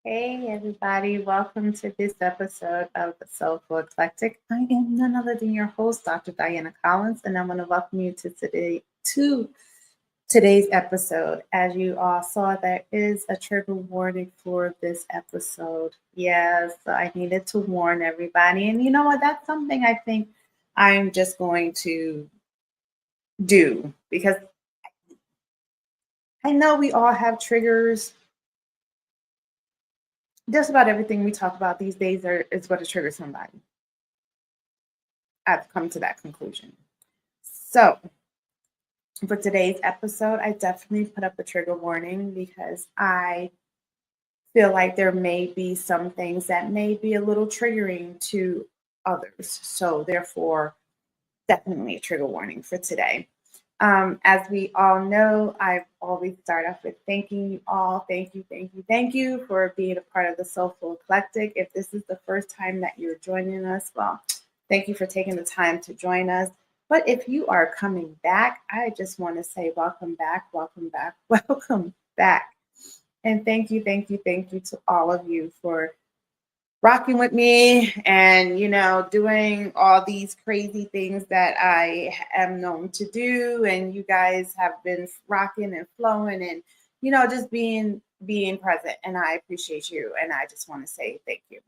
Hey everybody, welcome to this episode of the Soulful Eclectic. I am none other than your host, Dr. Diana Collins, and I want to welcome you to today's episode. As you all saw, there is a trigger warning for this episode. Yes, I needed to warn everybody. And you know what? That's something I think I'm just going to do because I know we all have triggers. Just about everything we talk about these days is going to trigger somebody. I've come to that conclusion. So, for today's episode, I definitely put up a trigger warning because I feel like there may be some things that may be a little triggering to others. So, therefore, definitely a trigger warning for today. As we all know, I always start off with thanking you all. Thank you for being a part of the Soulful Eclectic. If this is the first time that you're joining us, well, thank you for taking the time to join us. But if you are coming back, I just want to say welcome back. And thank you to all of you for rocking with me and, doing all these crazy things that I am known to do. And you guys have been rocking and flowing and, just being present. And I appreciate you. And I just want to say thank you.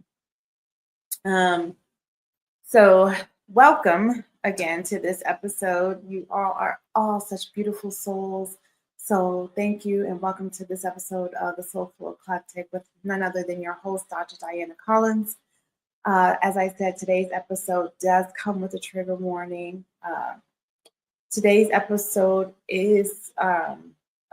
So welcome again to this episode. You all are all such beautiful souls. So thank you and welcome to this episode of the Soulful Eclectic with none other than your host, Dr. Diana Collins. As I said, today's episode does come with a trigger warning. Today's episode is a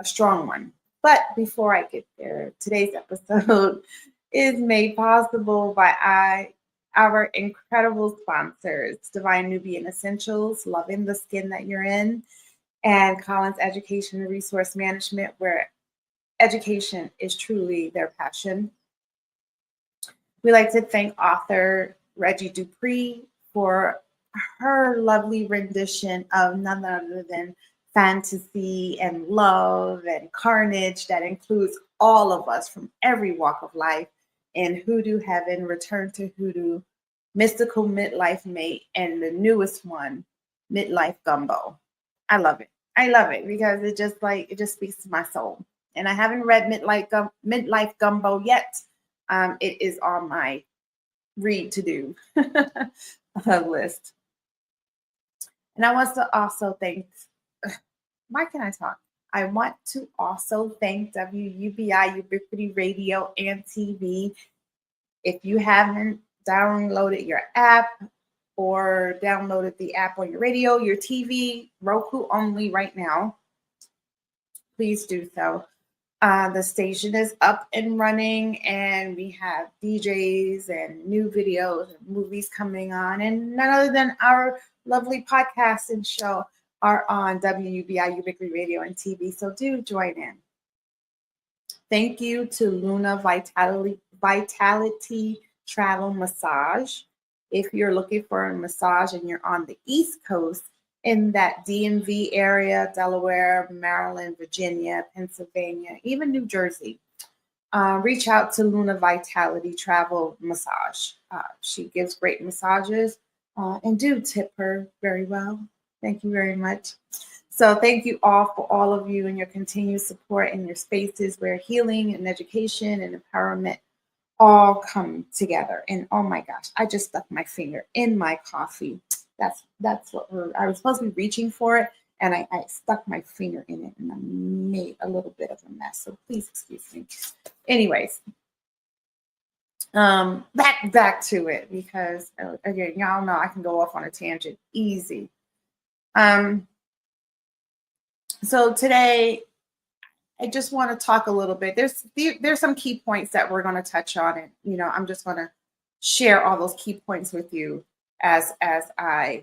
strong one. But before I get there, today's episode is made possible by our incredible sponsors, Divine Nubian Essentials, Loving the Skin That You're In, and Collins Education and Resource Management, where education is truly their passion. We like to thank author Reggie Dupree for her lovely rendition of none other than fantasy and love and carnage that includes all of us from every walk of life in Hoodoo Heaven, Return to Hoodoo, Mystical Midlife Mate, and the newest one, Midlife Gumbo. I love it because it just speaks to my soul. And I haven't read Midlife Gumbo yet. It is on my read to do list. And I want to also thank, why can I talk? I want to also thank WUBI Ubiquity Radio and TV. If you haven't downloaded your app or downloaded the app on your radio, your TV, Roku only right now, please do so. The station is up and running, and we have DJs and new videos and movies coming on, and none other than our lovely podcast and show are on WUBI Ubiquity Radio and TV, so do join in. Thank you to Luna Vitality Travel Massage. If you're looking for a massage and you're on the East Coast, in that DMV area, Delaware, Maryland, Virginia, Pennsylvania, even New Jersey, reach out to Luna Vitality Travel Massage. She gives great massages and do tip her very well. Thank you very much. So thank you all for all of you and your continued support in your spaces where healing and education and empowerment all come together. And oh my gosh, I just stuck my finger in my coffee. That's what I was supposed to be reaching for it, and I stuck my finger in it and I made a little bit of a mess. So please excuse me. Anyways, back to it because again, y'all know I can go off on a tangent easy. Um, so today, I just want to talk a little bit. There's some key points that we're going to touch on, and I'm just going to share all those key points with you as I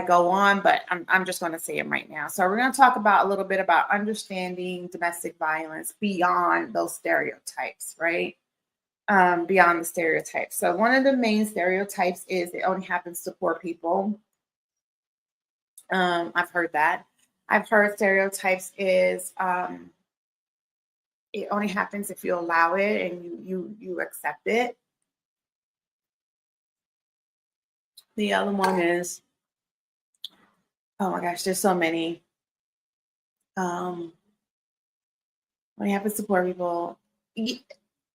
go on, but I'm just going to say them right now. So we're going to talk about a little bit about understanding domestic violence beyond those stereotypes, right? Beyond the stereotypes. So one of the main stereotypes is it only happens to poor people. I've heard that. I've heard stereotypes is it only happens if you allow it and you accept it. The other one is, oh my gosh, there's so many. Um, only happens to poor people.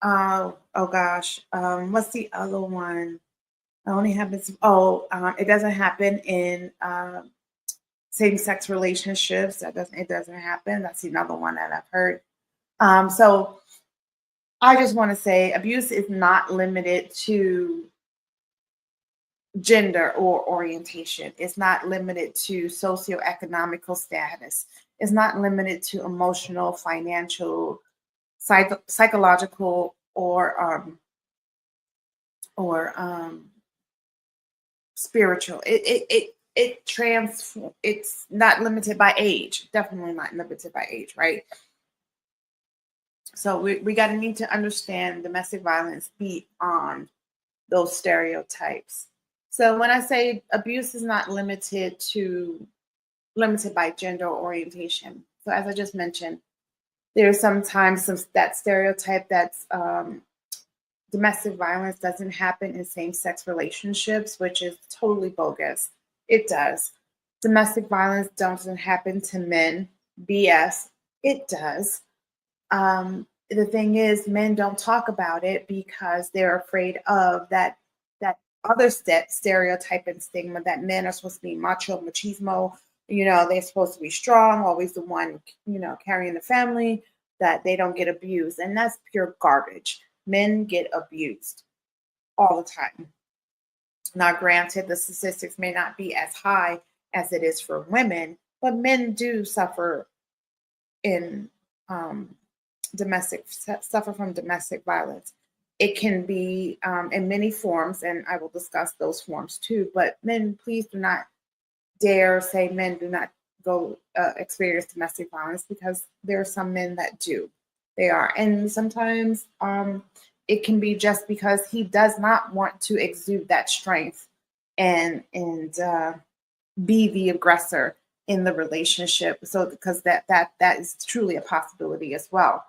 Oh gosh, what's the other one? It only happens. It doesn't happen in same-sex relationships. It doesn't happen. That's another one that I've heard. So I just want to say abuse is not limited to gender or orientation. It's not limited to socioeconomical status. It's not limited to emotional, financial, psychological, or spiritual. It's not limited by age. Definitely not limited by age, right? So we got to need to understand domestic violence beyond those stereotypes. So when I say abuse is not limited by gender or orientation. So as I just mentioned, there's sometimes that stereotype that's domestic violence doesn't happen in same-sex relationships, which is totally bogus. It does. Domestic violence doesn't happen to men. BS. It does. The thing is, men don't talk about it because they're afraid of that other stereotype and stigma that men are supposed to be macho, machismo. They're supposed to be strong, always the one, carrying the family, that they don't get abused. And that's pure garbage. Men get abused all the time. Now, granted, the statistics may not be as high as it is for women, but men do suffer in suffer from domestic violence. It can be in many forms, and I will discuss those forms too. But men, please do not dare say men do not go experience domestic violence, because there are some men that do. They are, and sometimes it can be just because he does not want to exude that strength and be the aggressor in the relationship. So because that is truly a possibility as well.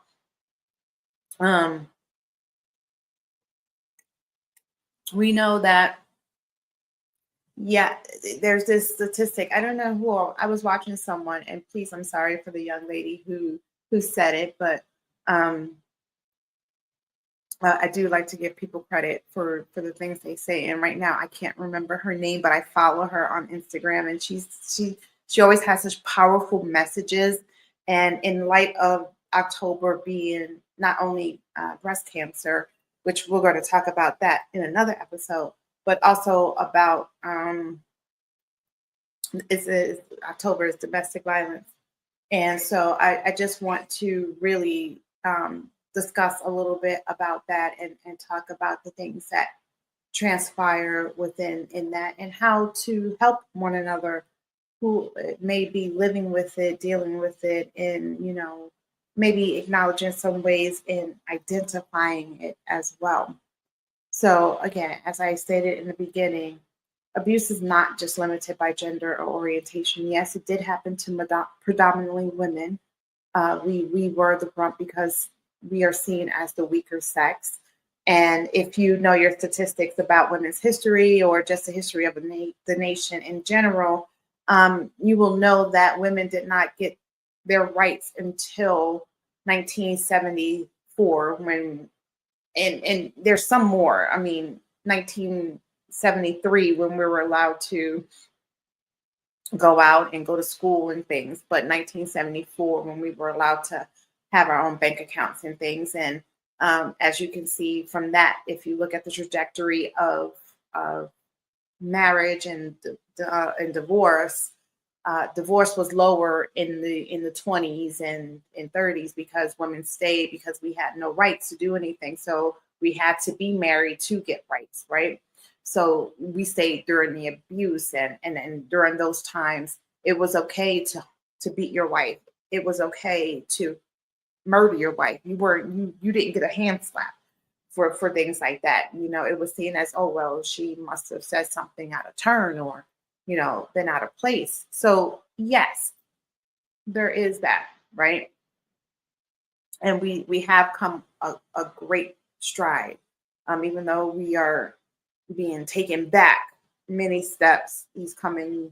We know that, yeah, there's this statistic. I don't know who. I was watching someone, and please, I'm sorry for the young lady who said it, but I do like to give people credit for the things they say. And right now, I can't remember her name, but I follow her on Instagram, and she always has such powerful messages. And in light of October being not only breast cancer, which we're going to talk about that in another episode, but also about October is domestic violence. And so I just want to really discuss a little bit about that and talk about the things that transpire within in that, and how to help one another who may be living with it, dealing with it, and maybe acknowledging some ways in identifying it as well. So again, as I stated in the beginning, abuse is not just limited by gender or orientation. Yes, it did happen to predominantly women. We were the brunt because we are seen as the weaker sex. And if you know your statistics about women's history, or just the history of the nation in general, you will know that women did not get their rights until 1974, when and there's some more. I mean, 1973, when we were allowed to go out and go to school and things, but 1974, when we were allowed to have our own bank accounts and things. And as you can see from that, if you look at the trajectory of marriage and divorce, divorce was lower in the 20s and 30s because women stayed because we had no rights to do anything. So we had to be married to get rights, right? So we stayed during the abuse, and during those times, it was okay to beat your wife. It was okay to murder your wife. You didn't get a hand slap for things like that. It was seen as, oh well, she must have said something out of turn, or been out of place. So yes, there is that, right? And we have come a great stride, even though we are being taken back many steps these coming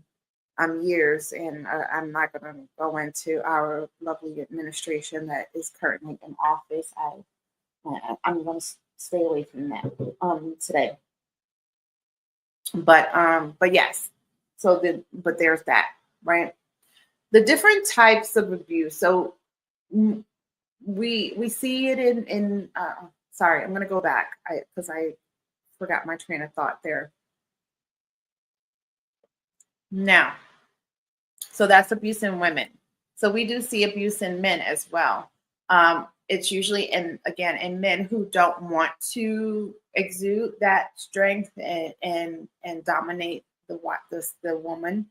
years. And I'm not going to go into our lovely administration that is currently in office. I'm going to stay away from that today. But yes, but there's that, right? The different types of abuse. So we see it in sorry, I'm going to go back because I forgot my train of thought there. Now, so that's abuse in women. So we do see abuse in men as well. It's usually in men who don't want to exude that strength and dominate the woman.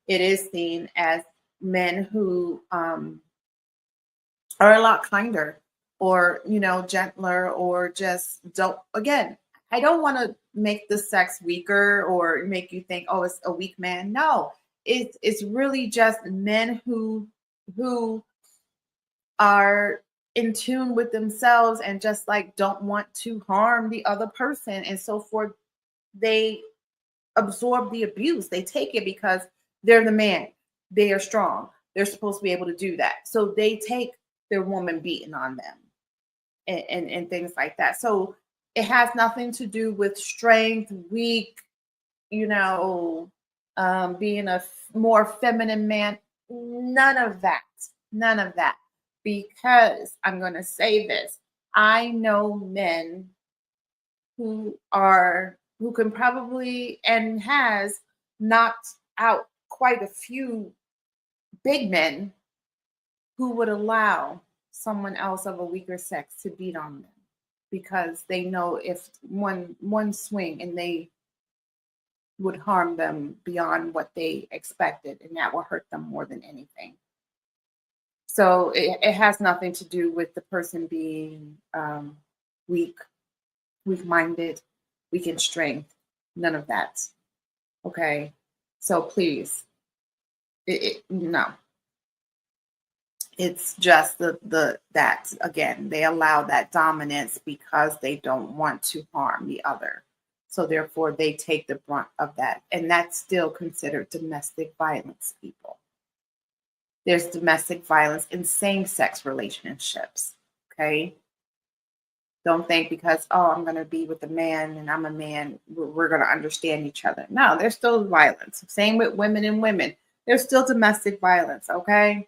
It is seen as men who are a lot kinder, or gentler, or just don't. Again, I don't want to make the sex weaker or make you think, oh, it's a weak man. No, it's really just men who are in tune with themselves and just like don't want to harm the other person, and so forth. They absorb the abuse. They take it because they're the man. They are strong. They're supposed to be able to do that. So they take their woman beating on them and things like that. So it has nothing to do with strength, weak, being a more feminine man. None of that. None of that. Because I'm going to say this. I know men who can probably and has knocked out quite a few big men who would allow someone else of a weaker sex to beat on them, because they know if one swing and they would harm them beyond what they expected, and that will hurt them more than anything. So it has nothing to do with the person being weak-minded, weak in strength. None of that. Okay. So please, no. It's just that again, they allow that dominance because they don't want to harm the other. So therefore they take the brunt of that. And that's still considered domestic violence, people. There's domestic violence in same-sex relationships. Okay. Don't think because, oh, I'm going to be with a man and I'm a man, we're going to understand each other. No, there's still violence. Same with women and women. There's still domestic violence, okay?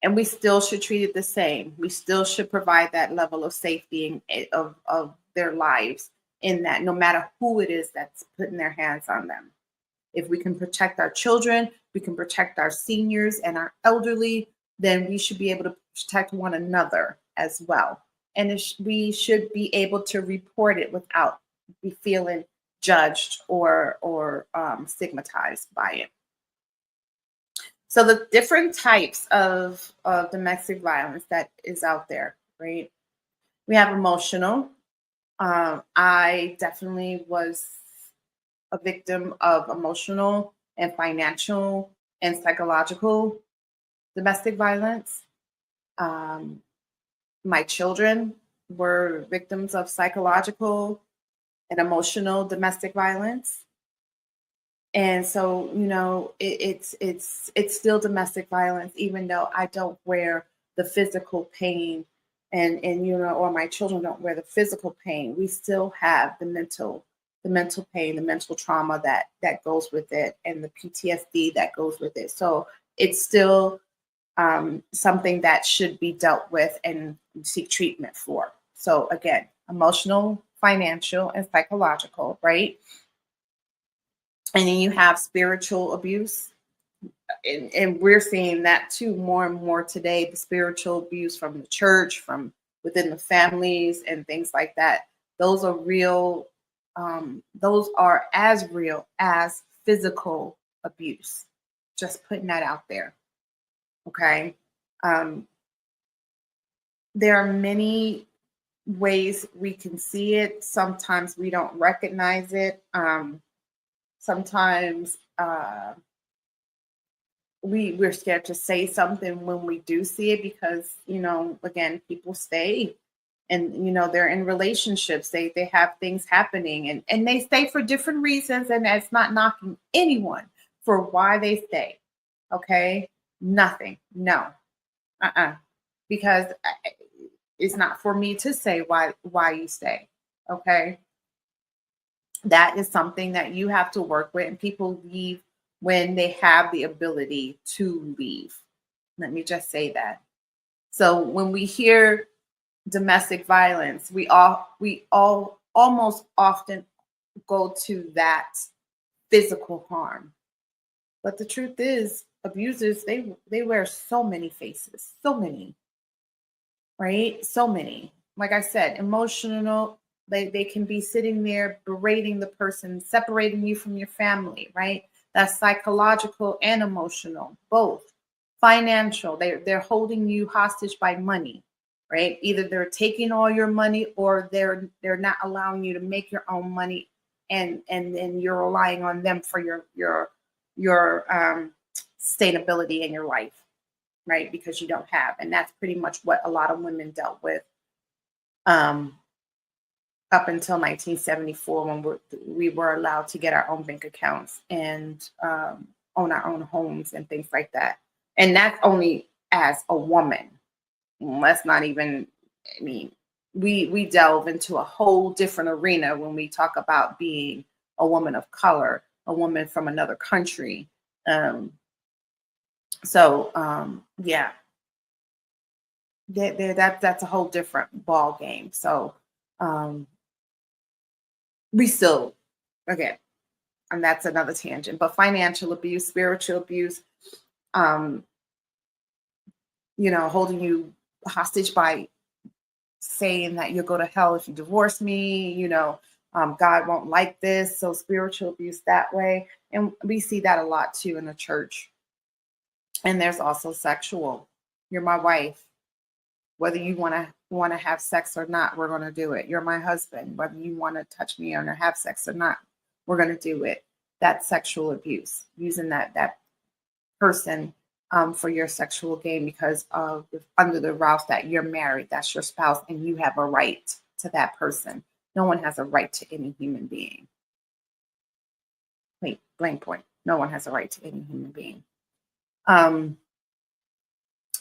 And we still should treat it the same. We still should provide that level of safety of their lives in that, no matter who it is that's putting their hands on them. If we can protect our children, we can protect our seniors and our elderly, then we should be able to protect one another as well. And we should be able to report it without be feeling judged or stigmatized by it. So the different types of domestic violence that is out there, right? We have emotional. I definitely was a victim of emotional and financial and psychological domestic violence. My children were victims of psychological and emotional domestic violence. And so, it's still domestic violence, even though I don't wear the physical pain and or my children don't wear the physical pain. We still have the mental pain, the mental trauma that goes with it, and the PTSD that goes with it. So it's still something that should be dealt with and seek treatment for. So again, emotional, financial, and psychological, right? And then you have spiritual abuse. And we're seeing that too more and more today, the spiritual abuse from the church, from within the families and things like that. Those are real. Those are as real as physical abuse. Just putting that out there. Okay. Um, there are many ways we can see it. Sometimes we don't recognize it. Sometimes we're scared to say something when we do see it because, again, people stay and, they're in relationships. They have things happening and they stay for different reasons. And that's not knocking anyone for why they stay. Okay. Nothing. No. Because it's not for me to say why you stay. Okay. That is something that you have to work with, and people leave when they have the ability to leave. Let me just say that. So when we hear domestic violence, we all almost often go to that physical harm. But the truth is, abusers, they wear so many faces, so many, right? So many. Like I said, emotional, they can be sitting there berating the person, separating you from your family, right? That's psychological and emotional, both. Financial, they're holding you hostage by money, right? Either they're taking all your money or they're not allowing you to make your own money, and then you're relying on them for your sustainability in your life, right? Because you don't have, and that's pretty much what a lot of women dealt with up until 1974 when we were allowed to get our own bank accounts and own our own homes and things like that. And that's only as a woman. Let's not even, I mean, we delve into a whole different arena when we talk about being a woman of color, a woman from another country. Yeah, that's a whole different ball game. So we still, again, and that's another tangent, but financial abuse, spiritual abuse, holding you hostage by saying that you'll go to hell if you divorce me, God won't like this. So spiritual abuse that way. And we see that a lot too in the church. And there's also sexual. You're my wife. Whether you want to have sex or not, we're going to do it. You're my husband. Whether you want to touch me or have sex or not, we're going to do it. That's sexual abuse, using that person for your sexual gain because of under the roof that you're married, that's your spouse, and you have a right to that person. No one has a right to any human being. Wait, blank point. No one has a right to any human being.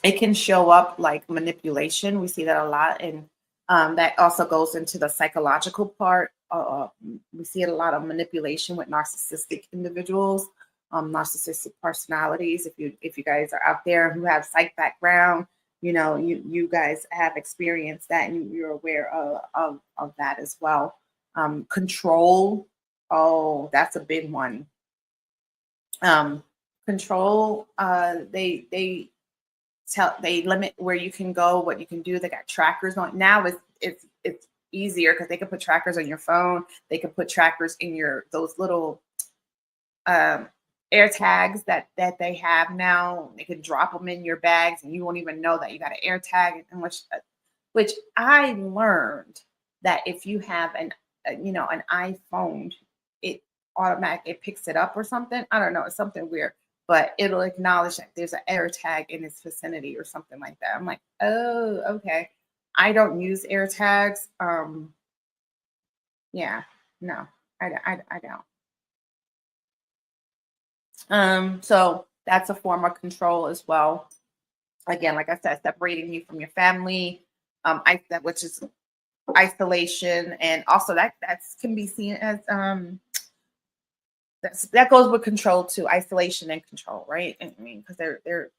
It can show up like manipulation. We see that a lot. And that also goes into the psychological part. We see a lot of manipulation with narcissistic individuals, narcissistic personalities. If you guys are out there who have psych background, you guys have experienced that and you're aware of that as well. Control. Oh, that's a big one. Control. They limit where you can go, what you can do. They got trackers on. Now it's easier because they can put trackers on your phone. They can put trackers in those little air tags that they have now. They can drop them in your bags and you won't even know that you got an air tag. Which I learned that if you have an iPhone, it picks it up or something. I don't know. It's something weird. But it'll acknowledge that there's an air tag in its vicinity or something like that. I'm like, oh, okay. I don't use air tags. Yeah, no, I don't. So that's a form of control as well. Again, like I said, separating you from your family, which is isolation, and also that can be seen as that goes with control too, isolation and control, right? I mean, because they're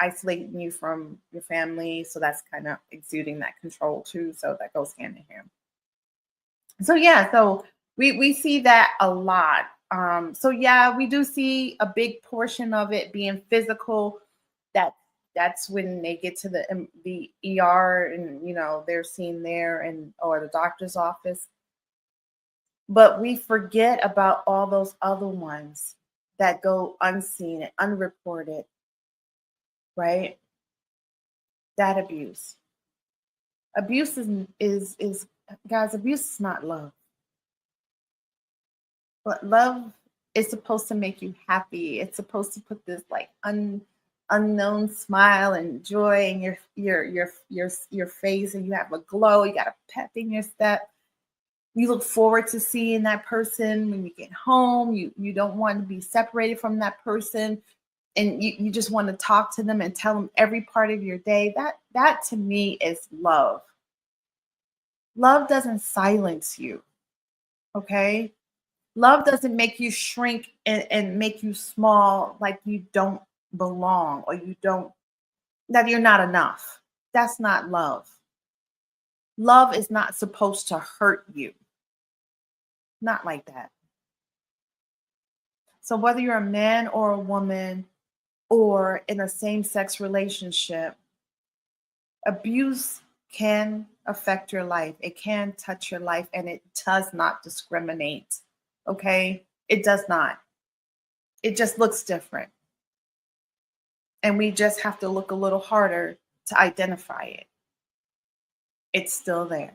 isolating you from your family, so that's kind of exuding that control too. So that goes hand in hand. So yeah, so we see that a lot So yeah, we do see a big portion of it being physical. That that's when they get to the ER, and they're seen there, and or the doctor's office. But we forget about all those other ones that go unseen and unreported, right? That abuse. Abuse is guys, abuse is not love. But love is supposed to make you happy. It's supposed to put this like unknown smile and joy in your face, and you have a glow. You got a pep in your step. You look forward to seeing that person when you get home. You don't want to be separated from that person, and you just want to talk to them and tell them every part of your day. That to me is love. Love doesn't silence you, okay? Love doesn't make you shrink and make you small, like you don't belong, or that you're not enough. That's not love. Love is not supposed to hurt you. Not like that. So whether you're a man or a woman or in a same-sex relationship, abuse can affect your life. It can touch your life, and it does not discriminate. Okay? It does not. It just looks different. And we just have to look a little harder to identify it. It's still there,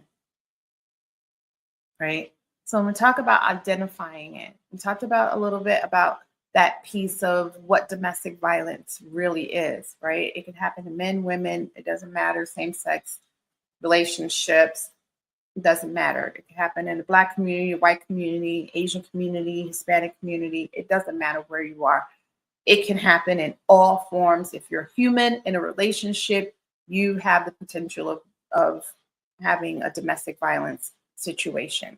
right? So when we talk about identifying it, we talked about a little bit about that piece of what domestic violence really is, right? It can happen to men, women, it doesn't matter, same sex relationships, it doesn't matter. It can happen in the Black community, white community, Asian community, Hispanic community. It doesn't matter where you are. It can happen in all forms. If you're human in a relationship, you have the potential of having a domestic violence situation.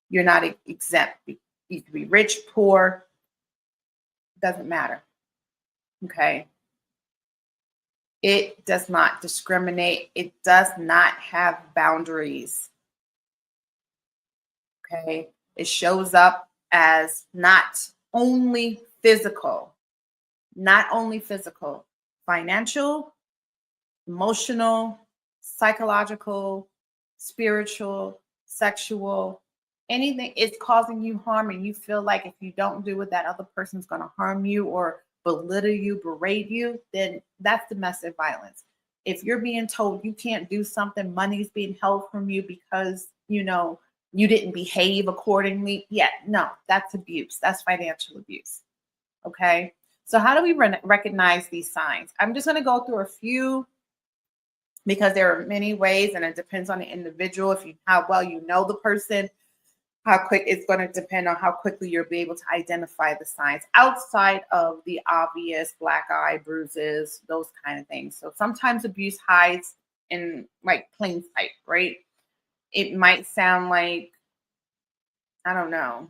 You're not exempt. You can be rich, poor, doesn't matter. Okay. It does not discriminate. It does not have boundaries. Okay. It shows up as not only physical, financial, emotional, psychological, spiritual, sexual, anything is causing you harm, and you feel like if you don't do it, that other person's going to harm you or belittle you, berate you, then that's domestic violence. If you're being told you can't do something, money's being held from you because, you didn't behave accordingly. Yeah, no, that's abuse. That's financial abuse. Okay. So how do we recognize these signs? I'm just going to go through a few because there are many ways, and it depends on the individual. How well you know the person, how quick it's going to depend on how quickly you'll be able to identify the signs outside of the obvious black eye, bruises, those kind of things. So sometimes abuse hides in like plain sight, right? It might sound like, I don't know,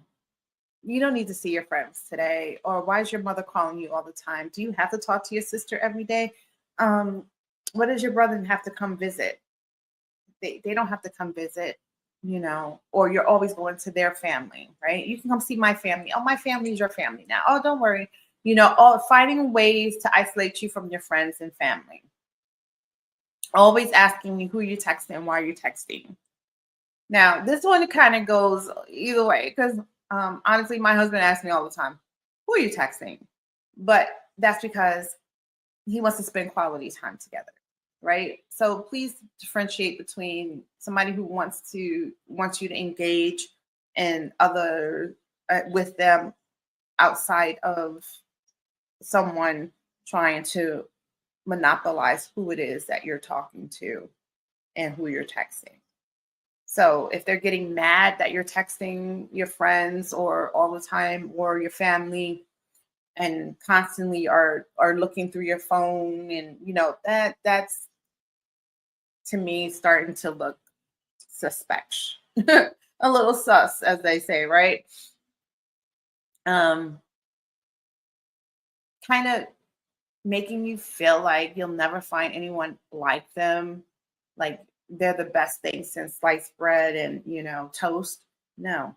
you don't need to see your friends today, or why is your mother calling you all the time? Do you have to talk to your sister every day? What does your brother have to come visit? They don't have to come visit, or you're always going to their family, right? You can come see my family. Oh, my family is your family now. Oh, don't worry. All finding ways to isolate you from your friends and family. Always asking me who you're texting and why you're texting. Now, this one kind of goes either way because honestly, my husband asks me all the time, who are you texting? But that's because he wants to spend quality time together, right? So please differentiate between somebody who wants you to engage and other with them outside of someone trying to monopolize who it is that you're talking to and who you're texting. So if they're getting mad that you're texting your friends or all the time or your family and constantly are looking through your phone, and that's to me starting to look suspect. A little sus, as they say, right? Kind of making you feel like you'll never find anyone like them, like they're the best thing since sliced bread and toast. No.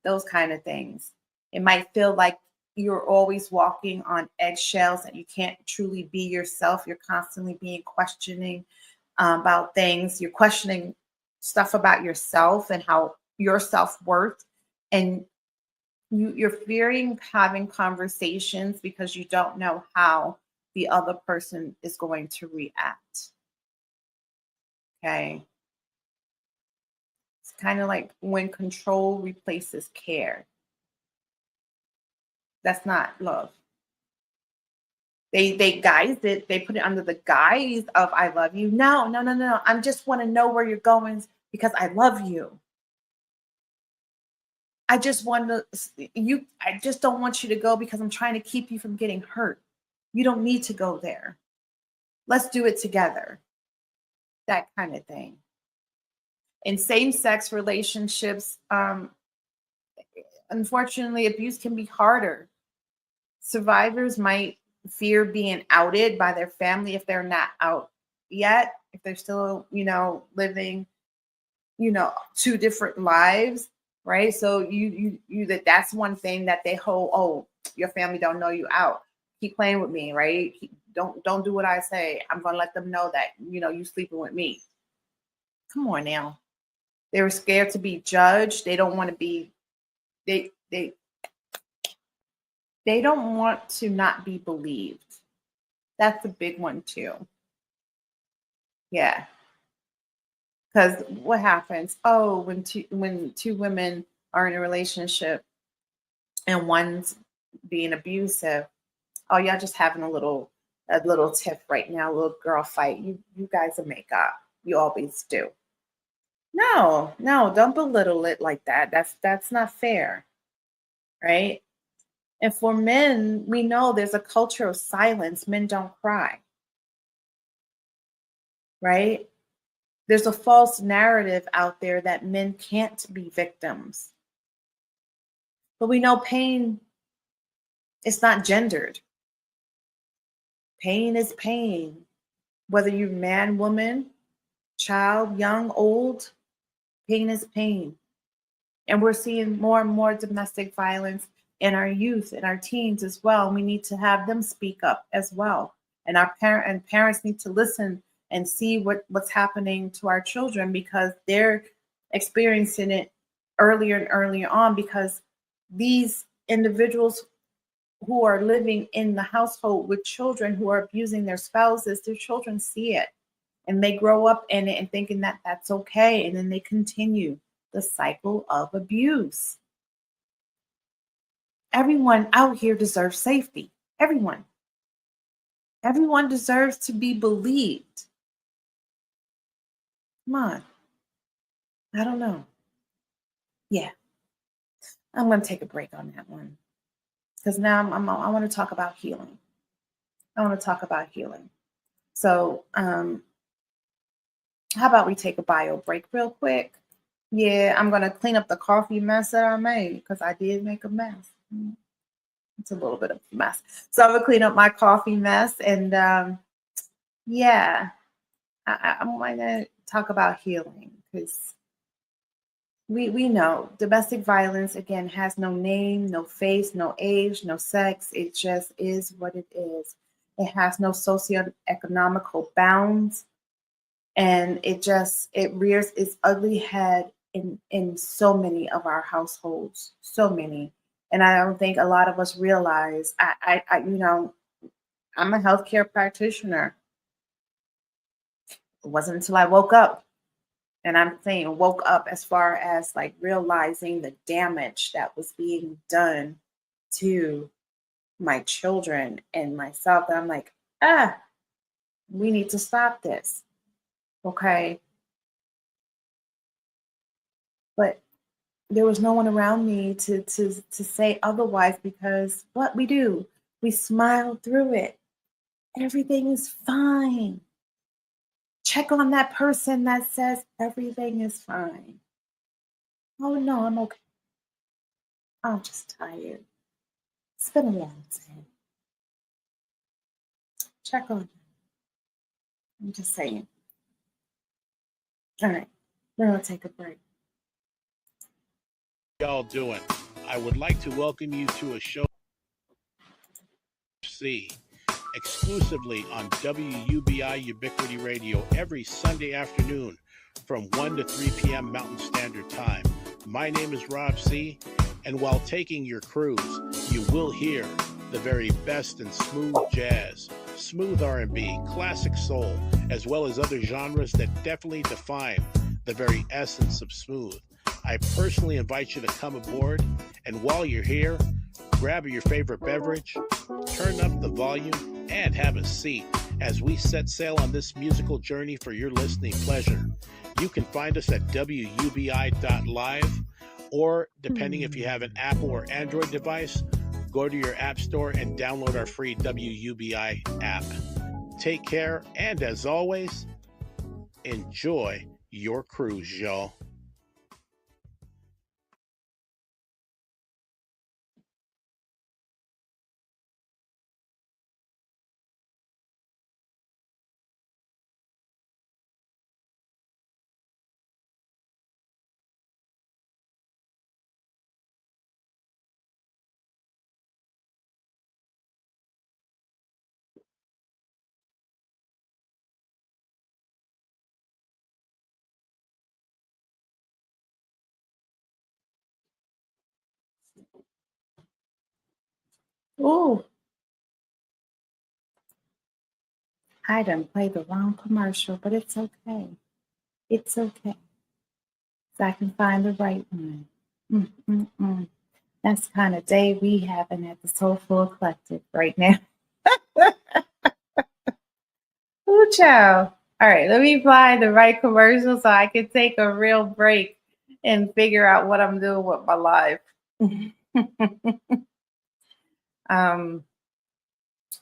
those kind of things. It might feel like you're always walking on eggshells and you can't truly be yourself. You're constantly being questioning about things. You're questioning stuff about yourself and how your self-worth, and you're fearing having conversations because you don't know how the other person is going to react. Okay. It's kind of like when control replaces care. That's not love. They guise it, they put it under the guise of I love you. No, no, no, no. I just want to know where you're going because I love you. I just want to you I just don't want you to go because I'm trying to keep you from getting hurt. You don't need to go there. Let's do it together. That kind of thing. In same-sex relationships, unfortunately, abuse can be harder. Survivors might fear being outed by their family if they're not out yet, if they're still, living, two different lives, right? So that's one thing that they hold. Oh, your family don't know you out. Keep playing with me, right? Don't do what I say. I'm gonna let them know that you sleeping with me. Come on now. They were scared to be judged. They don't want to be. They don't want to not be believed. That's a big one too. Yeah. Because what happens? Oh, when two women are in a relationship and one's being abusive, oh, y'all just having a little tiff right now, a little girl fight. You guys will make up. You always do. No, no, don't belittle it like that. That's not fair, right? And for men, we know there's a culture of silence. Men don't cry, right? There's a false narrative out there that men can't be victims. But we know pain is not gendered. Pain is pain. Whether you're man, woman, child, young, old, pain is pain. And we're seeing more and more domestic violence in our youth, in our teens as well. We need to have them speak up as well. And parents need to listen and see what's happening to our children because they're experiencing it earlier and earlier on, because these individuals who are living in the household with children who are abusing their spouses, their children see it and they grow up in it and thinking that that's okay. And then they continue the cycle of abuse. Everyone out here deserves safety. Everyone. Everyone deserves to be believed. Come on. I don't know. Yeah, I'm going to take a break on that one because now I want to talk about healing. I want to talk about healing. So, how about we take a bio break real quick? Yeah, I'm going to clean up the coffee mess that I made because I did make a mess. It's a little bit of a mess. So I'm going to clean up my coffee mess. And yeah, I'm going to talk about healing because we know domestic violence, again, has no name, no face, no age, no sex. It just is what it is. It has no socioeconomical bounds. And it rears its ugly head in so many of our households, so many. And I don't think a lot of us realize. I'm a healthcare practitioner. It wasn't until I woke up, and I'm saying woke up as far as like realizing the damage that was being done to my children and myself, that I'm like, we need to stop this. Okay. But there was no one around me to say otherwise, because what we do, we smile through it. Everything is fine. Check on that person that says everything is fine. Oh no, I'm okay. I'm just tired. It's been a long day. Check on them. I'm just saying. All right, we're gonna take a break. y'all doing? I would like to welcome you to a show exclusively on WUBI Ubiquity Radio every Sunday afternoon from 1 to 3 p.m. Mountain Standard Time. My name is Rob C., and while taking your cruise, you will hear the very best in smooth jazz, smooth R&B, classic soul, as well as other genres that definitely define the very essence of smooth. I personally invite you to come aboard, and while you're here, grab your favorite beverage, turn up the volume, and have a seat as we set sail on this musical journey for your listening pleasure. You can find us at wubi.live, or depending if you have an Apple or Android device, go to your app store and download our free WUBI app. Take care, and as always, enjoy your cruise, y'all. Oh, I done played the wrong commercial, but it's okay. It's okay. So I can find the right one. That's the kind of day we having at the Soulful Eclectic right now. Ooh, child. All right, let me find the right commercial so I can take a real break and figure out what I'm doing with my life.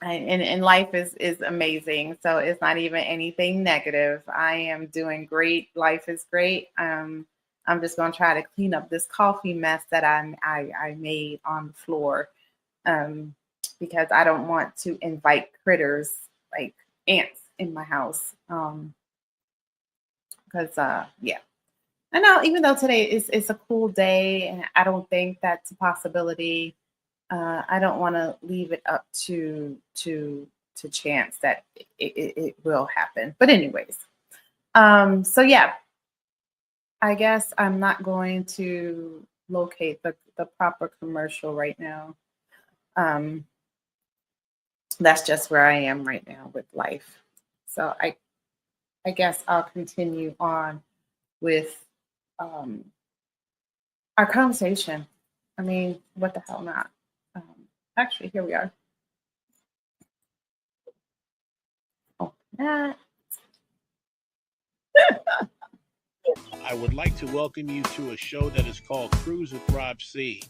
And life is amazing. So it's not even anything negative. I am doing great. Life is great. I'm just gonna try to clean up this coffee mess that I made on the floor, because I don't want to invite critters like ants in my house. Because yeah, I know even though today is a cool day and I don't think that's a possibility. I don't want to leave it up to chance that it will happen. But anyways, so yeah, I guess I'm not going to locate the proper commercial right now. That's just where I am right now with life. So I guess I'll continue on with our conversation. I mean, what the hell not? Actually, here we are. Oh, that. I would like to welcome you to a show that is called Cruise with Rob C.,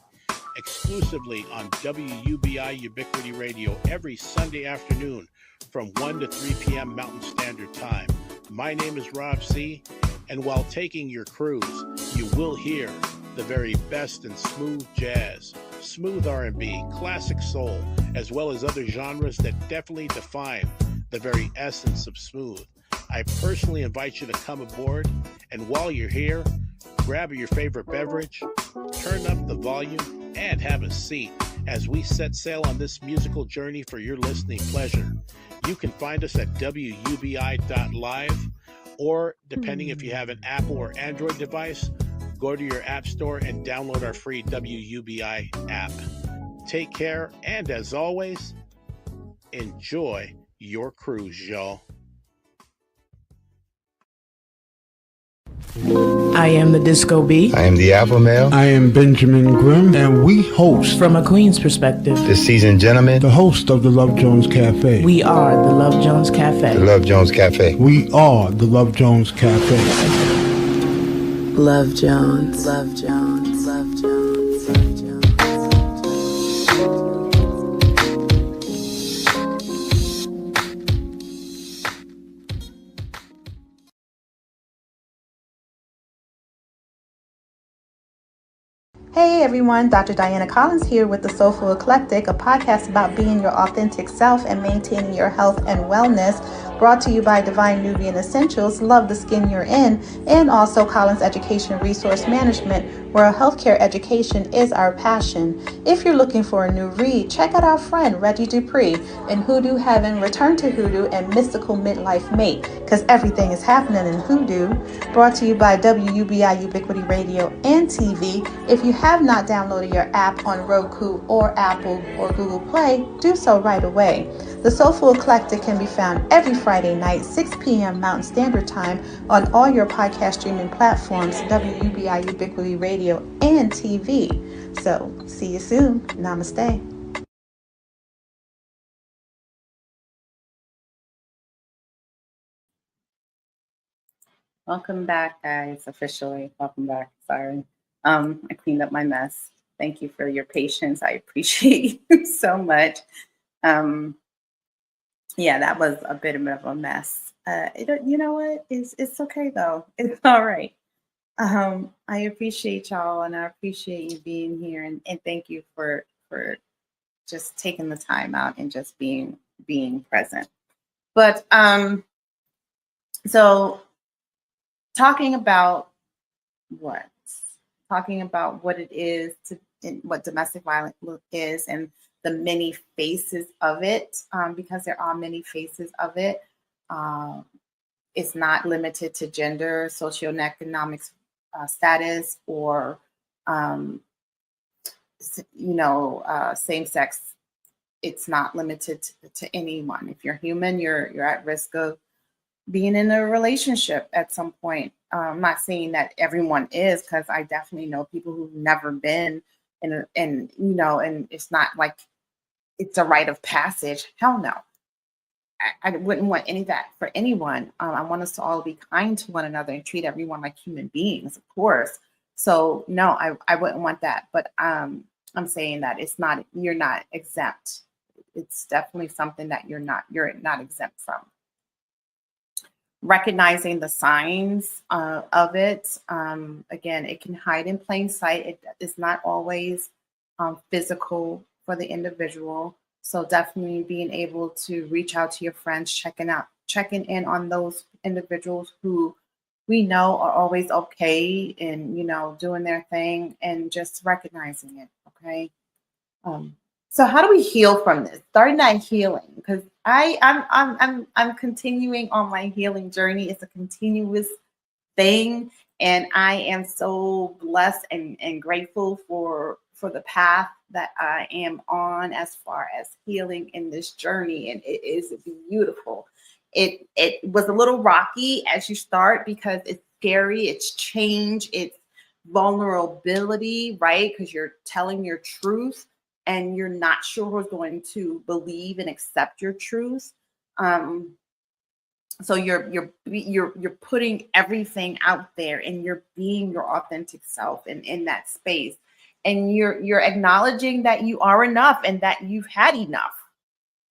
exclusively on WUBI Ubiquity Radio every Sunday afternoon from 1 to 3 p.m. Mountain Standard Time. My name is Rob C., and while taking your cruise, you will hear the very best in smooth jazz, smooth R&B, classic soul, as well as other genres that definitely define the very essence of smooth. I personally invite you to come aboard, and while you're here, grab your favorite beverage, turn up the volume, and have a seat as we set sail on this musical journey for your listening pleasure. You can find us at wubi.live, or depending if you have an Apple or Android device, go to your app store and download our free WUBI app. Take care, and as always, enjoy your cruise, y'all. I am the Disco Bee. I am the Alpha Male. I am Benjamin Grimm, and we host From a Queen's perspective, the seasoned gentleman. the host of the Love Jones Cafe. we are the Love Jones Cafe. The Love Jones Cafe. We are the Love Jones Cafe. Love Jones. Love Jones. Love Jones. Love Jones. Hey everyone, Dr. Diana Collins here with the Soulful Eclectic, a podcast about being your authentic self and maintaining your health and wellness Brought to you by Divine Nubian Essentials, Love the Skin You're In, and also Collins Education Resource Management, where healthcare education is our passion. If you're looking for a new read, check out our friend Reggie Dupree in Hoodoo Heaven, Return to Hoodoo, and Mystical Midlife Mate, because everything is happening in Hoodoo. Brought to you by WUBI Ubiquity Radio and TV. If you have not downloaded your app on Roku or Apple or Google Play, do so right away. The Soulful Eclectic can be found every Friday night, 6 p.m. Mountain Standard Time on all your podcast streaming platforms, WUBI Ubiquity Radio and TV. So, see you soon. Namaste. Welcome back, guys. Officially, welcome back. Sorry. I cleaned up my mess. Thank you for your patience. I appreciate you so much. Yeah, that was a bit of a mess. You know what? It's okay though. It's all right. I appreciate y'all, and I appreciate you being here, and thank you for just taking the time out and just being present. But so talking about what it is what domestic violence is, and the many faces of it, because there are many faces of it. It's not limited to gender, socioeconomic status, or same sex. It's not limited to anyone. If you're human, you're at risk of being in a relationship at some point. I'm not saying that everyone is, because I definitely know people who've never been in, and it's not like it's a rite of passage. Hell no. I wouldn't want any of that for anyone. I want us to all be kind to one another and treat everyone like human beings, of course. So no, I wouldn't want that. But I'm saying that you're not exempt. It's definitely something that you're not exempt from. Recognizing the signs of it. Again, it can hide in plain sight. It is not always physical for the individual. So definitely being able to reach out to your friends, checking in on those individuals who we know are always okay and doing their thing, and just recognizing it. Okay. So how do we heal from this? Starting that healing, because I'm continuing on my healing journey. It's a continuous thing, and I am so blessed and grateful for the path that I am on as far as healing in this journey, and it is beautiful. It was a little rocky as you start, because it's scary, it's change, it's vulnerability, right? Because you're telling your truth, and you're not sure who's going to believe and accept your truth. So you're putting everything out there, and you're being your authentic self in that space, and you're acknowledging that you are enough and that you've had enough.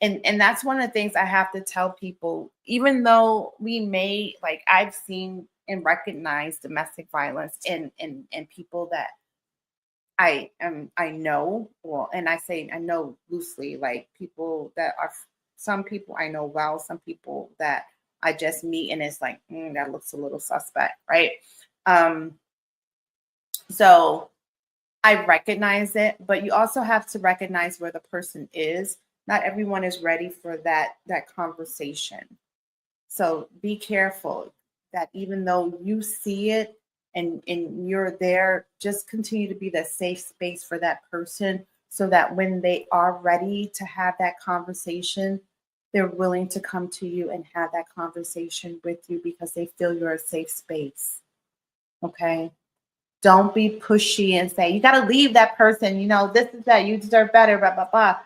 And that's one of the things I have to tell people, even though we may, like, I've seen and recognized domestic violence in people that I know, well, and I say I know loosely, like people that are, some people I know well, some people that I just meet and it's like, that looks a little suspect, right? So I recognize it, but you also have to recognize where the person is. Not everyone is ready for that conversation. So be careful that even though you see it and you're there, just continue to be the safe space for that person, so that when they are ready to have that conversation, they're willing to come to you and have that conversation with you, because they feel you're a safe space. Okay? Don't be pushy and say, you got to leave that person. This is that. You deserve better, blah, blah, blah.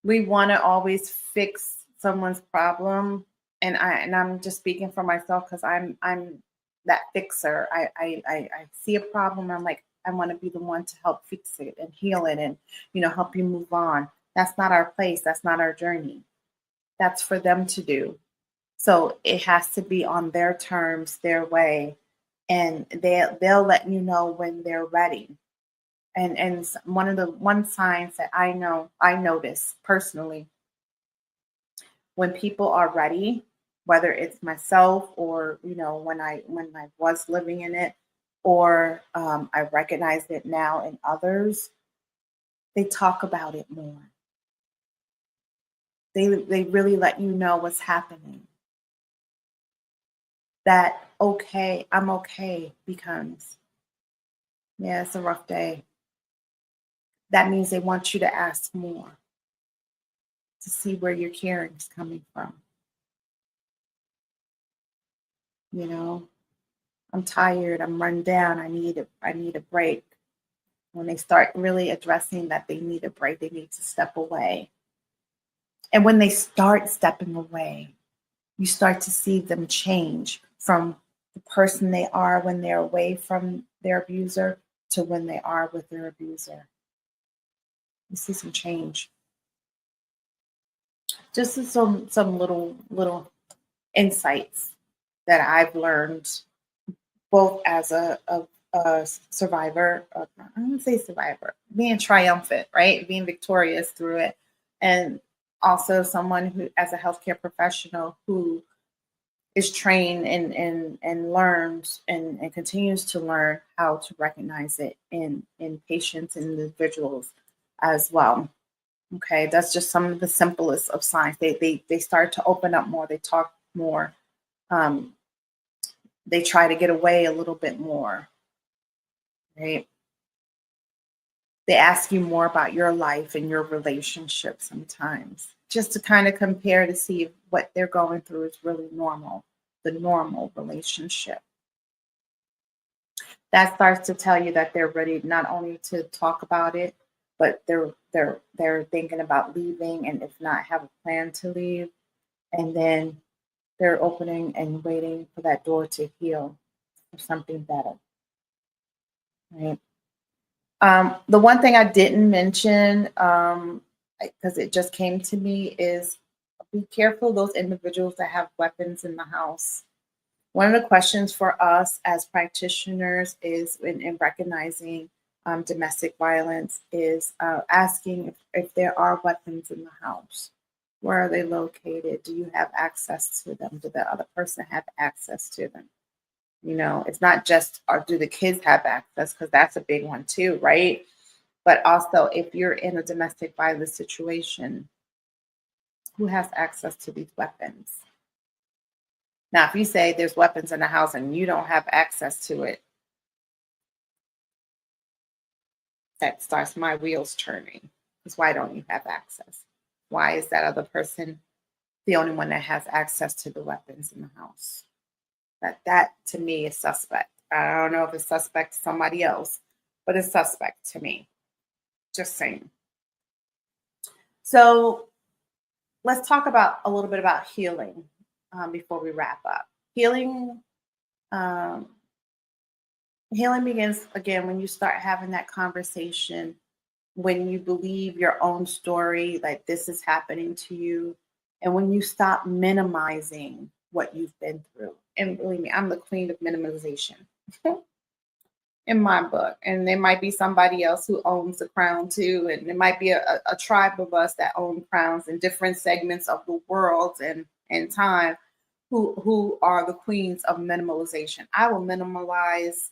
We want to always fix someone's problem. And I'm just speaking for myself, because I'm that fixer. I see a problem. I'm like, I want to be the one to help fix it and heal it and, help you move on. That's not our place. That's not our journey. That's for them to do. So it has to be on their terms, their way, and they'll let you know when they're ready. And one signs that I notice personally, when people are ready, whether it's myself or, when I was living in it, or I recognize it now in others, they talk about it more. They really let you know what's happening. That okay, I'm okay becomes, yeah, it's a rough day. That means they want you to ask more to see where your caring is coming from. I'm tired, I'm run down, I need a break. When they start really addressing that they need a break, they need to step away. And when they start stepping away, you start to see them change from the person they are when they're away from their abuser to when they are with their abuser. You see some change. Just some little insights that I've learned, both as a survivor, I wouldn't say survivor, being triumphant, right? Being victorious through it. And also someone who, as a healthcare professional, who is trained and learns and continues to learn how to recognize it in patients and individuals as well. Okay, that's just some of the simplest of signs. They start to open up more. They talk more. They try to get away a little bit more. Right? They ask you more about your life and your relationship sometimes, just to kind of compare to see if what they're going through is really normal, the normal relationship. That starts to tell you that they're ready not only to talk about it, but they're thinking about leaving, and if not, have a plan to leave. And then they're opening and waiting for that door to heal for something better. Right? The one thing I didn't mention, because it just came to me, is be careful those individuals that have weapons in the house. One of the questions for us as practitioners is in recognizing domestic violence is asking if there are weapons in the house. Where are they located? Do you have access to them? Do the other person have access to them? It's not just, or do the kids have access? Because that's a big one too, right? But also, if you're in a domestic violence situation, who has access to these weapons? Now, if you say there's weapons in the house and you don't have access to it, that starts my wheels turning. Because why don't you have access? Why is that other person the only one that has access to the weapons in the house? That to me is suspect. I don't know if it's suspect to somebody else, but it's suspect to me. Just saying. So let's talk about a little bit about healing before we wrap up. Healing begins again when you start having that conversation, when you believe your own story, like this is happening to you, and when you stop minimizing what you've been through. And believe me, I'm the queen of minimization in my book. And there might be somebody else who owns the crown too. And there might be a tribe of us that own crowns in different segments of the world and time who are the queens of minimalization. I will minimalize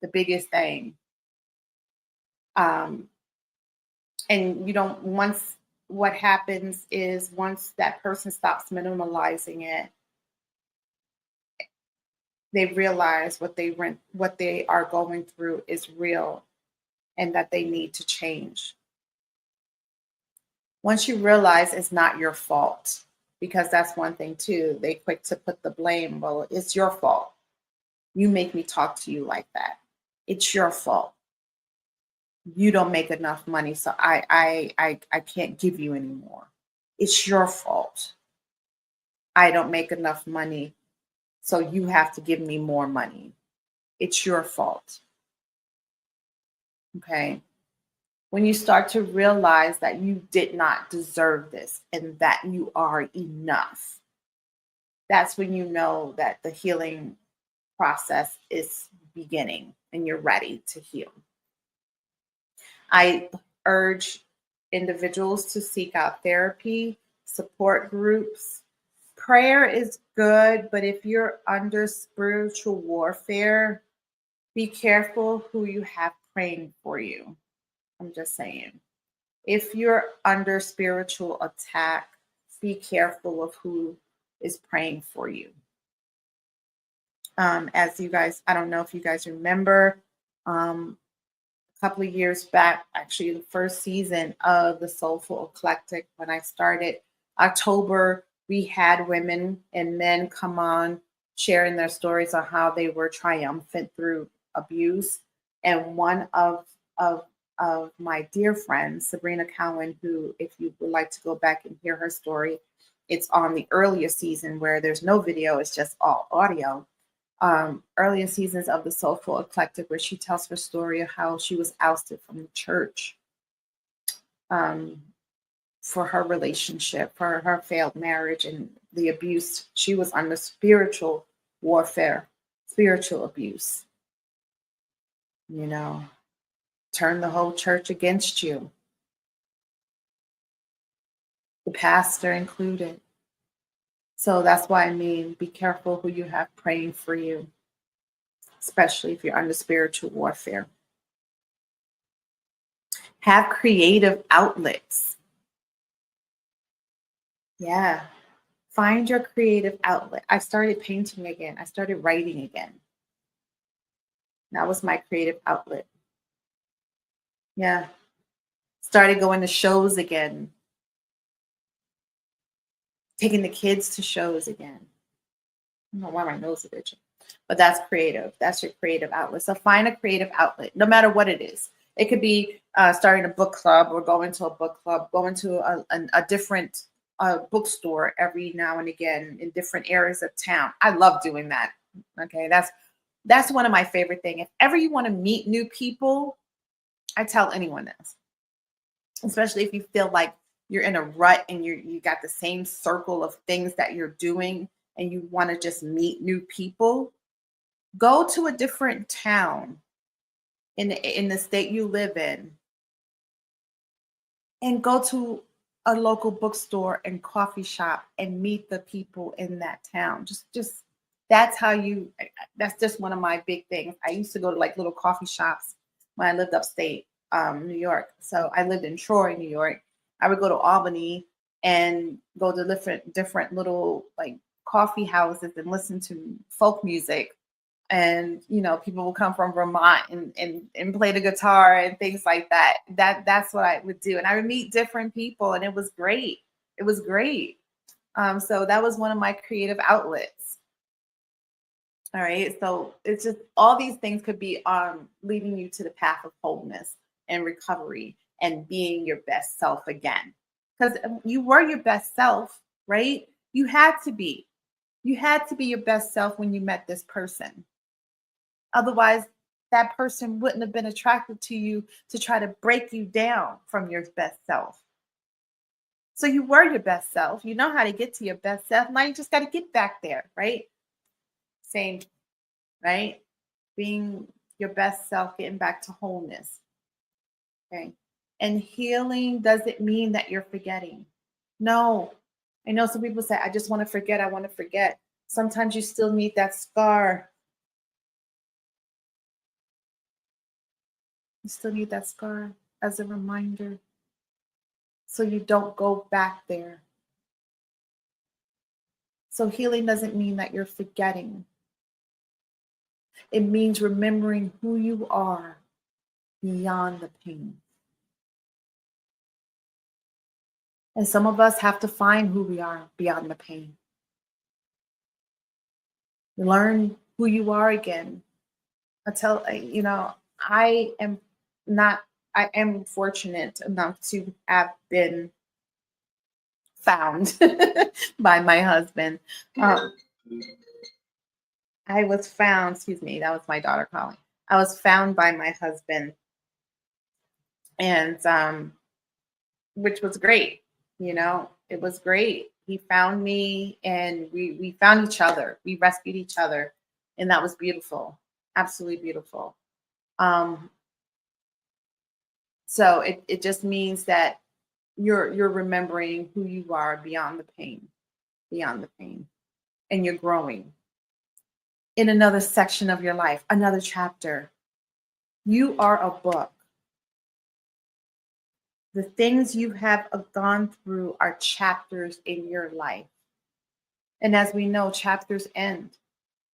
the biggest thing. And once what happens is once that person stops minimalizing it, they realize what they are going through is real and that they need to change. Once you realize it's not your fault, because that's one thing too, they quick to put the blame. Well, it's your fault. You make me talk to you like that. It's your fault. You don't make enough money, so I can't give you anymore. It's your fault. I don't make enough money, so you have to give me more money. It's your fault. Okay. When you start to realize that you did not deserve this and that you are enough, that's when you know that the healing process is beginning and you're ready to heal. I urge individuals to seek out therapy, support groups, prayer is good, but if you're under spiritual warfare, be careful who you have praying for you. I'm just saying. If you're under spiritual attack, be careful of who is praying for you. As you guys, I don't know if you guys remember, a couple of years back, actually the first season of the Soulful Eclectic, when I started October, we had women and men come on sharing their stories on how they were triumphant through abuse. And one of my dear friends, Sabrina Cowan, who, if you would like to go back and hear her story, it's on the earlier season where there's no video, it's just all audio. Earlier seasons of the Soulful Eclectic, where she tells her story of how she was ousted from the church for her relationship, for her failed marriage and the abuse. She was under spiritual warfare, spiritual abuse. You know, turn the whole church against you, the pastor included. So that's why I mean, be careful who you have praying for you, especially if you're under spiritual warfare. Have creative outlets. Yeah. Find your creative outlet. I started painting again. I started writing again. That was my creative outlet. Yeah. Started going to shows again. Taking the kids to shows again. I don't know why my nose is itching, but that's creative. That's your creative outlet. So find a creative outlet, no matter what it is. It could be starting a book club or going to a book club, going to a different bookstore every now and again in different areas of town. I love doing that. Okay, that's one of my favorite things. If ever you want to meet new people, I tell anyone this, especially if you feel like you're in a rut and you got the same circle of things that you're doing and you want to just meet new people, go to a different town in the state you live in and go to a local bookstore and coffee shop and meet the people in that town. Just that's just one of my big things. I used to go to like little coffee shops when I lived upstate New York. So I lived in Troy, New York. I would go to Albany and go to different little like coffee houses and listen to folk music. And, you know, people will come from Vermont and play the guitar and things like that. That's what I would do. And I would meet different people and it was great. It was great. So that was one of my creative outlets. All right. So it's just all these things could be leading you to the path of wholeness and recovery and being your best self again. Because you were your best self, right? You had to be. You had to be your best self when you met this person. Otherwise, that person wouldn't have been attracted to you to try to break you down from your best self. So you were your best self. You know how to get to your best self. Now you just got to get back there, right? Same, right? Being your best self, getting back to wholeness. Okay. And healing doesn't mean that you're forgetting. No. I know some people say, I just want to forget. I want to forget. Sometimes you still need that scar. You still need that scar as a reminder so you don't go back there. So healing doesn't mean that you're forgetting. It means remembering who you are beyond the pain. And some of us have to find who we are beyond the pain. Learn who you are again. I am fortunate enough to have been found by my husband. I was found, excuse me, that was my daughter calling. I was found by my husband, and which was great. You know, it was great. He found me and we found each other. We rescued each other, and that was beautiful. Absolutely beautiful. So it just means that you're remembering who you are beyond the pain. beyond the pain, and you're growing in another section of your life, another chapter. You are a book. The things you have gone through are chapters in your life. And as we know, chapters end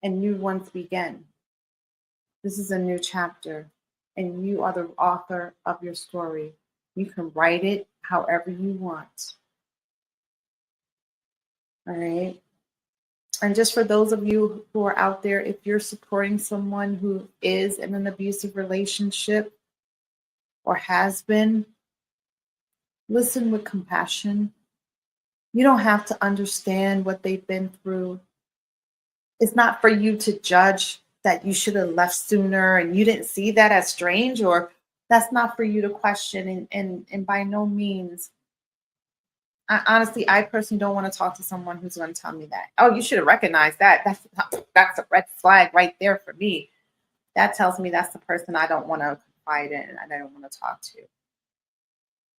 and new ones begin. This is a new chapter, and you are the author of your story. You can write it however you want. All right. And just for those of you who are out there, if you're supporting someone who is in an abusive relationship or has been, listen with compassion. You don't have to understand what they've been through. It's not for you to judge that you should have left sooner and you didn't see that as strange, or that's not for you to question. And by no means, honestly, I personally don't want to talk to someone who's going to tell me that, oh, you should have recognized that. That's a red flag right there for me. That tells me that's the person I don't want to confide in and I don't want to talk to.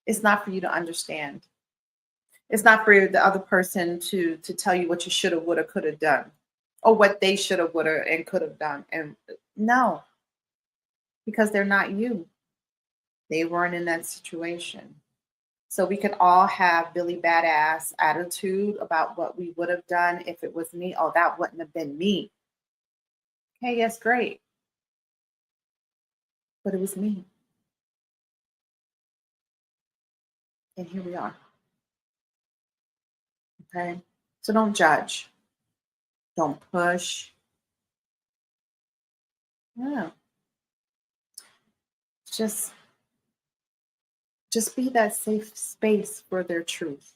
It's not for you to understand. It's not for the other person to tell you what you should have, would have, could have done, or what they should have, would have, and could have done. And no, because they're not you. They weren't in that situation. So we could all have Billy Badass attitude about what we would have done if it was me. Oh, that wouldn't have been me. Okay, yes, great. But it was me. And here we are. Okay, so don't judge. Don't push. No. Just be that safe space for their truth.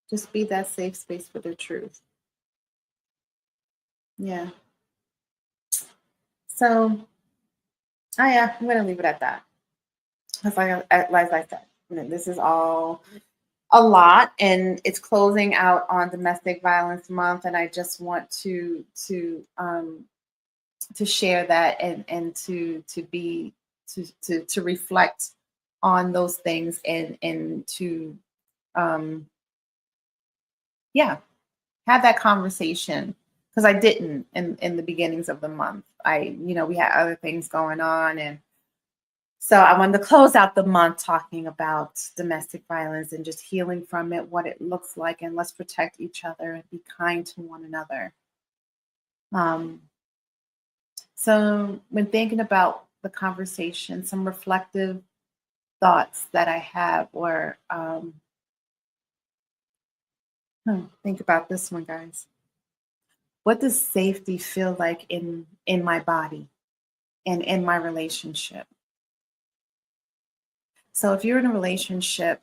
Just be that safe space for their truth. Yeah. So, I'm going to leave it at that. Because like I said, this is all a lot, and it's closing out on Domestic Violence Month, and I just want to share that and to reflect on those things and to have that conversation, because I didn't in the beginnings of the month. We had other things going on, and so I wanted to close out the month talking about domestic violence and just healing from it, what it looks like, and let's protect each other and be kind to one another. So when thinking about the conversation, some reflective thoughts that I have were, think about this one, guys. What does safety feel like in my body and in my relationship? So if you're in a relationship,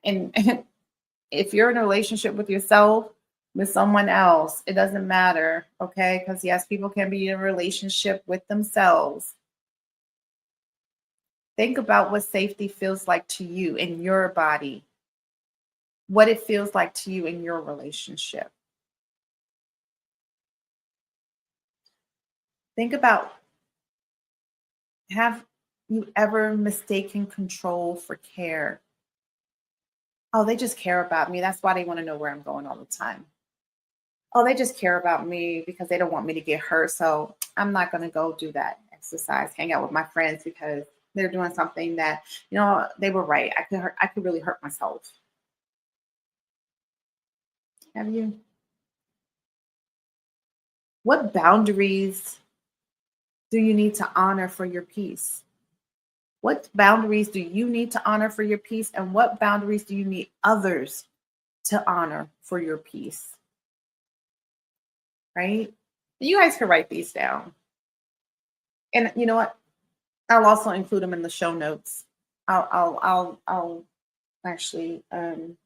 and if you're in a relationship with yourself, with someone else, it doesn't matter, okay? Because yes, people can be in a relationship with themselves. Think about what safety feels like to you in your body, what it feels like to you in your relationship. Think about, have you ever mistaken control for care? Oh, they just care about me. That's why they want to know where I'm going all the time. Oh, they just care about me because they don't want me to get hurt. So I'm not going to go do that exercise, hang out with my friends because they're doing something that, they were right. I could really hurt myself. Have you? What boundaries do you need to honor for your peace? What boundaries do you need to honor for your peace? And what boundaries do you need others to honor for your peace? Right? You guys can write these down. And you know what? I'll also include them in the show notes. I'll actually, when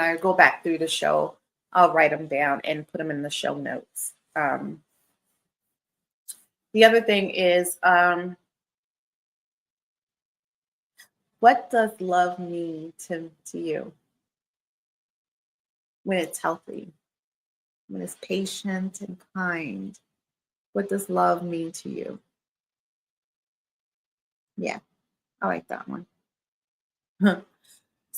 I go back through the show, I'll write them down and put them in the show notes. The other thing is, what does love mean to you when it's healthy, when it's patient and kind? What does love mean to you? Yeah, I like that one.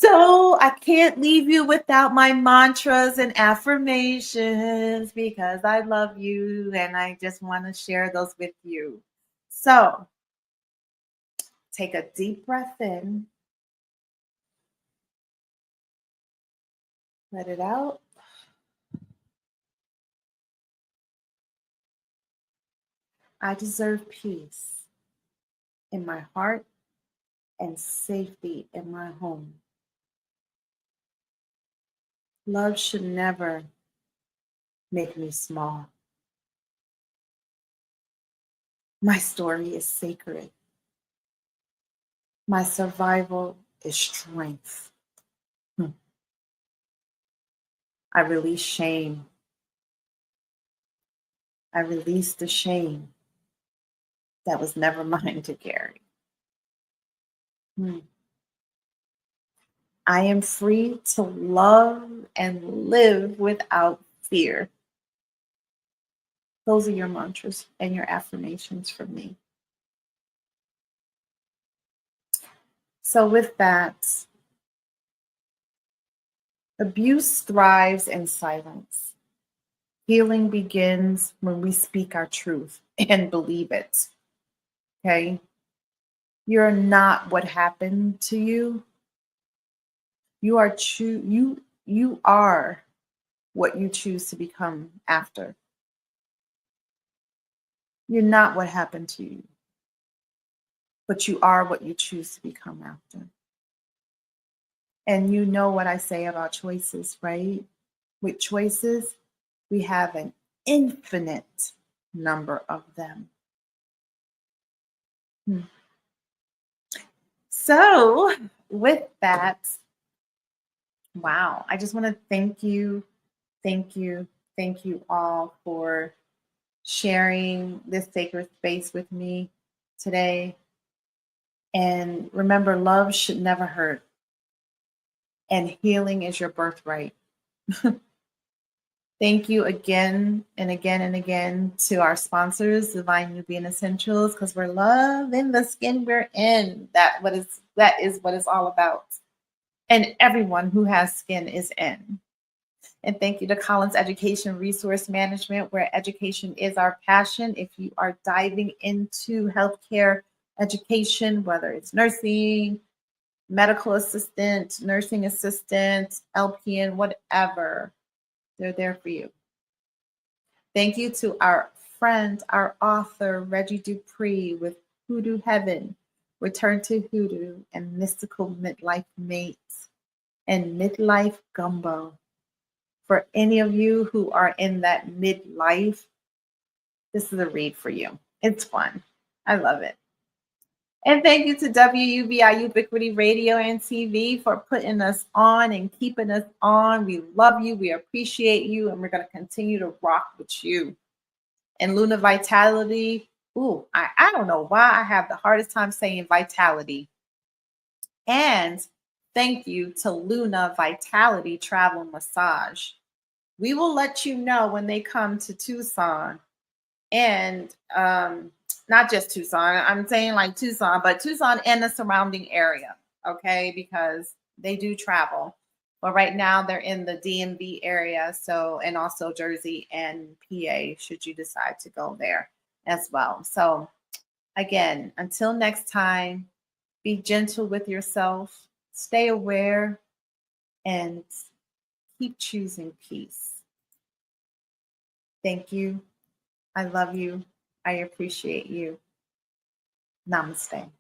So I can't leave you without my mantras and affirmations because I love you and I just want to share those with you. So take a deep breath in, let it out. I deserve peace in my heart and safety in my home. Love should never make me small. My story is sacred. My survival is strength. I release shame. I release the shame that was never mine to carry. I am free to love and live without fear. Those are your mantras and your affirmations for me. So, with that, abuse thrives in silence. Healing begins when we speak our truth and believe it. Okay? You're not what happened to you. You are you are what you choose to become after. You're not what happened to you, but you are what you choose to become after. And you know what I say about choices, right? With choices, we have an infinite number of them. So, with that, wow, I just want to thank you all for sharing this sacred space with me today. And remember, love should never hurt, and healing is your birthright. Thank you again and again and again to our sponsors, Divine Nubian Essentials, because we're loving the skin we're in. That is what it's all about. And everyone who has skin is in. And thank you to Collins Education Resource Management, where education is our passion. If you are diving into healthcare education, whether it's nursing, medical assistant, nursing assistant, LPN, whatever, they're there for you. Thank you to our friend, our author, Reggie Dupree with Hoodoo Heaven, Return to Hoodoo, and Mystical Midlife Mates, and Midlife Gumbo. For any of you who are in that midlife, this is a read for you. It's fun. I love it. And thank you to WUBI Ubiquity Radio and TV for putting us on and keeping us on. We love you. We appreciate you. And we're going to continue to rock with you. And Luna Vitality. Ooh, I don't know why I have the hardest time saying vitality. And thank you to Luna Vitality Travel Massage. We will let you know when they come to Tucson. And not just Tucson, I'm saying like Tucson, but Tucson and the surrounding area, okay? Because they do travel. But right now they're in the DMV area, so, and also Jersey and PA, should you decide to go there as well. So again, until next time, be gentle with yourself, stay aware, and keep choosing peace. Thank you. I love you. I appreciate you. Namaste.